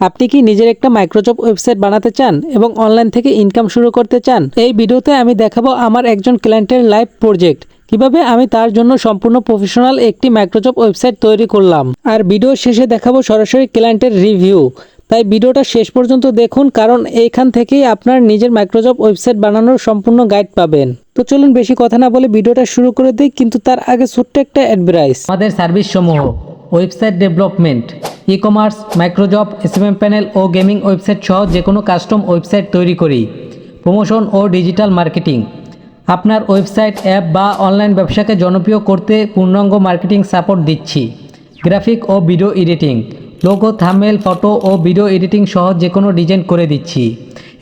আপনি কি নিজের একটা মাইক্রোজব ওয়েবসাইট বানাতে চান এবং অনলাইন থেকে ইনকাম শুরু করতে চান? এই ভিডিওতে আমি দেখাবো আমার একজন ক্লায়েন্টের লাইভ প্রজেক্ট, কিভাবে আমি তার জন্য সম্পূর্ণ প্রফেশনাল একটি মাইক্রোজব ওয়েবসাইট তৈরি করলাম। আর ভিডিও শেষে দেখাবো সরাসরি ক্লায়েন্টের রিভিউ। তাই ভিডিওটা শেষ পর্যন্ত দেখুন, কারণ এইখান থেকেই আপনার নিজের মাইক্রোজব ওয়েবসাইট বানানোর সম্পূর্ণ গাইড পাবেন। তো চলুন বেশি কথা না বলে ভিডিওটা শুরু করে দিই, কিন্তু তার আগে ছোট্ট একটা অ্যাডভাইস। আমাদের সার্ভিস সমূহ website development, ecommerce, microjob, SMM panel ও গেমিং ওয়েবসাইট সহ যে কোনো কাস্টম ওয়েবসাইট তৈরি করি। প্রমোশন ও ডিজিটাল মার্কেটিং, আপনার ওয়েবসাইট, অ্যাপ বা অনলাইন ব্যবসাকে জনপ্রিয় করতে পূর্ণাঙ্গ মার্কেটিং সাপোর্ট দিচ্ছি। গ্রাফিক ও video editing, logo, thumbnail, photo ও ভিডিও এডিটিং সহ যে কোনো ডিজাইন করে দিচ্ছি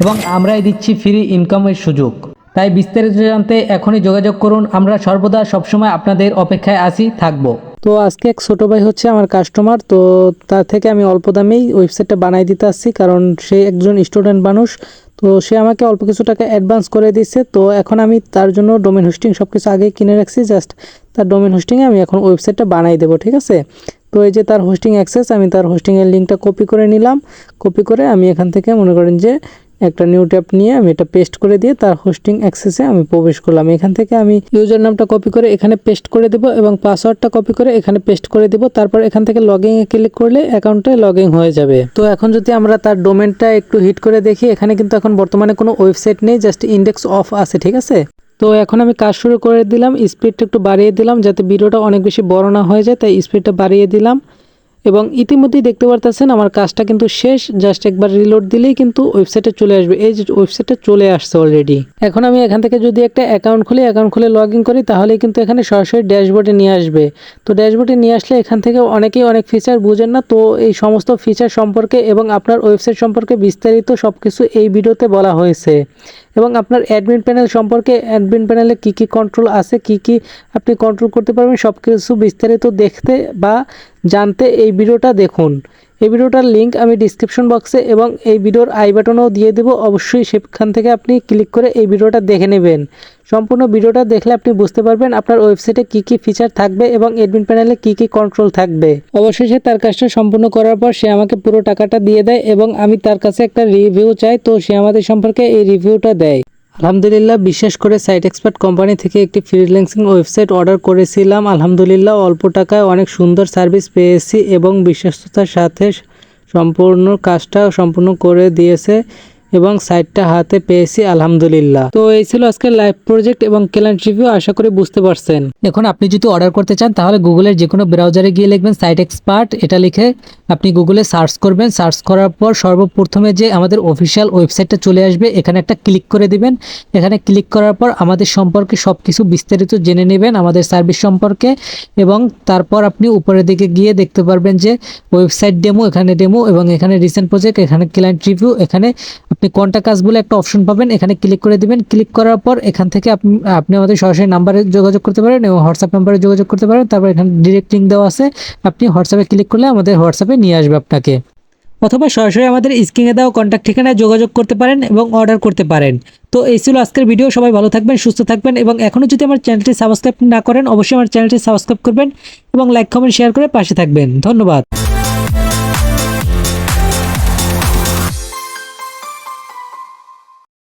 এবং আমরাই দিচ্ছি ফ্রি ইনকামের সুযোগ। তাই বিস্তারিত জানতে এখনই যোগাযোগ করুন। আমরা সর্বদা সবসময় আপনাদের অপেক্ষায় থাকবো। তো আজকে এক ছোটো ভাই হচ্ছে আমার কাস্টমার, তো তার থেকে আমি অল্প দামেই ওয়েবসাইটটা বানাই দিতে আসছি, কারণ সে একজন স্টুডেন্ট মানুষ। তো সে আমাকে অল্প কিছু টাকা অ্যাডভান্স করে দিচ্ছে। তো এখন আমি তার জন্য ডোমেন হোস্টিং সব কিছু আগেই কিনে রাখছি, জাস্ট তার ডোমেন হোস্টিংয়ে আমি এখন ওয়েবসাইটটা বানাই দেবো, ঠিক আছে। তো এই যে তার হোস্টিং অ্যাক্সেস, আমি তার হোস্টিংয়ের লিঙ্কটা কপি করে নিলাম। কপি করে আমি এখান থেকে মনে করেন যে একটা নিউ ট্যাব নিয়ে আমি এটা পেস্ট করে দিয়ে তার হোস্টিং অ্যাক্সেসে আমি প্রবেশ করলাম। এখান থেকে আমি ইউজার নামটা কপি করে এখানে পেস্ট করে দেব এবং পাসওয়ার্ডটা কপি করে এখানে পেস্ট করে দেব। তারপর এখান থেকে লগইনে ক্লিক করলে অ্যাকাউন্টে লগইন হয়ে যাবে। তো এখন যদি আমরা তার ডোমেনটা একটু হিট করে দেখি, এখানে কিন্তু এখন বর্তমানে কোনো ওয়েবসাইট নেই, জাস্ট ইন্ডেক্স অফ আছে, ঠিক আছে। তো এখন আমি কাজ শুরু করে দিলাম, স্পিডটা একটু বাড়িয়ে দিলাম যাতে ভিডিওটা অনেক বেশি বড় না হয়ে যায়, তাই স্পিডটা বাড়িয়ে দিলাম। এবং ইতিমধ্যেই দেখতে পারতেছেন আমার কাজটা কিন্তু শেষ। জাস্ট একবার রিলোড দিলেই কিন্তু ওয়েবসাইটে চলে আসবে। এই যে ওয়েবসাইটটা চলে আসছে অলরেডি। এখন আমি এখান থেকে যদি একটা অ্যাকাউন্ট খুলে লগ ইন করি, তাহলে কিন্তু এখানে সরাসরি ড্যাশবোর্ডে নিয়ে আসবে। তো ড্যাশবোর্ডে নিয়ে আসলে এখান থেকে অনেকেই অনেক ফিচার বুঝেন না, তো এই সমস্ত ফিচার সম্পর্কে এবং আপনার ওয়েবসাইট সম্পর্কে বিস্তারিত সব কিছু এই ভিডিওতে বলা হয়েছে। এবং আপনার অ্যাডমিন প্যানেল সম্পর্কে, অ্যাডমিন প্যানেলে কী কী কন্ট্রোল আছে, কী কী আপনি কন্ট্রোল করতে পারবেন, সব কিছু বিস্তারিত দেখতে বা জানতে এই ভিডিওটা দেখুন। এই ভিডিওটার লিঙ্ক আমি ডিসক্রিপশন বক্সে এবং এই ভিডিওর আই বাটনেও দিয়ে দেবো। অবশ্যই সেখান থেকে আপনি ক্লিক করে এই ভিডিওটা দেখে নেবেন। সম্পূর্ণ ভিডিওটা দেখলে আপনি বুঝতে পারবেন আপনার ওয়েবসাইটে কী কী ফিচার থাকবে এবং অ্যাডমিন প্যানেলে কী কী কন্ট্রোল থাকবে। অবশেষে তার কাজটা সম্পূর্ণ করার পর সে আমাকে পুরো টাকাটা দিয়ে দেয় এবং আমি তার কাছে একটা রিভিউ চাই, তো সে আমাদের সম্পর্কে এই রিভিউটা দেয়। আলহামদুলিল্লাহ, বিশেষ করে সাইট এক্সপার্ট কোম্পানি থেকে একটি ফ্রিল্যান্সিং ওয়েবসাইট অর্ডার করেছিলাম। আলহামদুলিল্লাহ, অল্প টাকায় অনেক সুন্দর সার্ভিস পেয়েছি এবং বিশ্বস্ততার সাথে সম্পূর্ণ কাজটা সম্পূর্ণ করে দিয়েছে এবং সাইটটা হাতে পেয়েছি আলহামদুলিল্লাহ। তো এই ছিল আজকের লাইভ প্রজেক্ট এবং ক্লায়েন্ট রিভিউ, আশা করি বুঝতে পারছেন। এখন আপনি যদি অর্ডার করতে চান তাহলে গুগলের যে কোনো ব্রাউজারে গিয়ে লিখবেন সাইট এক্সপার্ট, এটা লিখে আপনি গুগলে সার্চ করবেন। সার্চ করার পর সর্বপ্রথমে যে আমাদের অফিসিয়াল ওয়েবসাইটটা চলে আসবে, এখানে একটা ক্লিক করে দিবেন। এখানে ক্লিক করার পর আমাদের সম্পর্কে সব কিছু বিস্তারিত জেনে নেবেন, আমাদের সার্ভিস সম্পর্কে। এবং তারপর আপনি উপরের দিকে গিয়ে দেখতে পারবেন যে ওয়েবসাইট ডেমো, এখানে ডেমো এবং এখানে রিসেন্ট প্রজেক্ট, এখানে ক্লায়েন্ট রিভিউ, এখানে আপনি কন্টাক্ট আস বলে একটা অপশন পাবেন, এখানে ক্লিক করে দিবেন। ক্লিক করার পর এখান থেকে আপনি আমাদের সরাসরি নাম্বারে যোগাযোগ করতে পারেন এবং হোয়াটসঅ্যাপ নাম্বারে যোগাযোগ করতে পারেন। তারপর এখানে ডিরেক্ট লিঙ্ক দেওয়া আছে, আপনি হোয়াটসঅ্যাপে ক্লিক করলে আমাদের হোয়াটসঅ্যাপে নিয়ে আসবে আপনাকে, অথবা সরাসরি আমাদের স্ক্রিনে দেওয়া কন্ট্যাক্ট ঠিকানায় যোগাযোগ করতে পারেন এবং অর্ডার করতে পারেন। তো এই ছিল আজকের ভিডিও। সবাই ভালো থাকবেন, সুস্থ থাকবেন এবং এখনও যদি আমার চ্যানেলটি সাবস্ক্রাইব না করেন, অবশ্যই আমার চ্যানেলটি সাবস্ক্রাইব করবেন এবং লাইক, কমেন্ট, শেয়ার করে পাশে থাকবেন। ধন্যবাদ।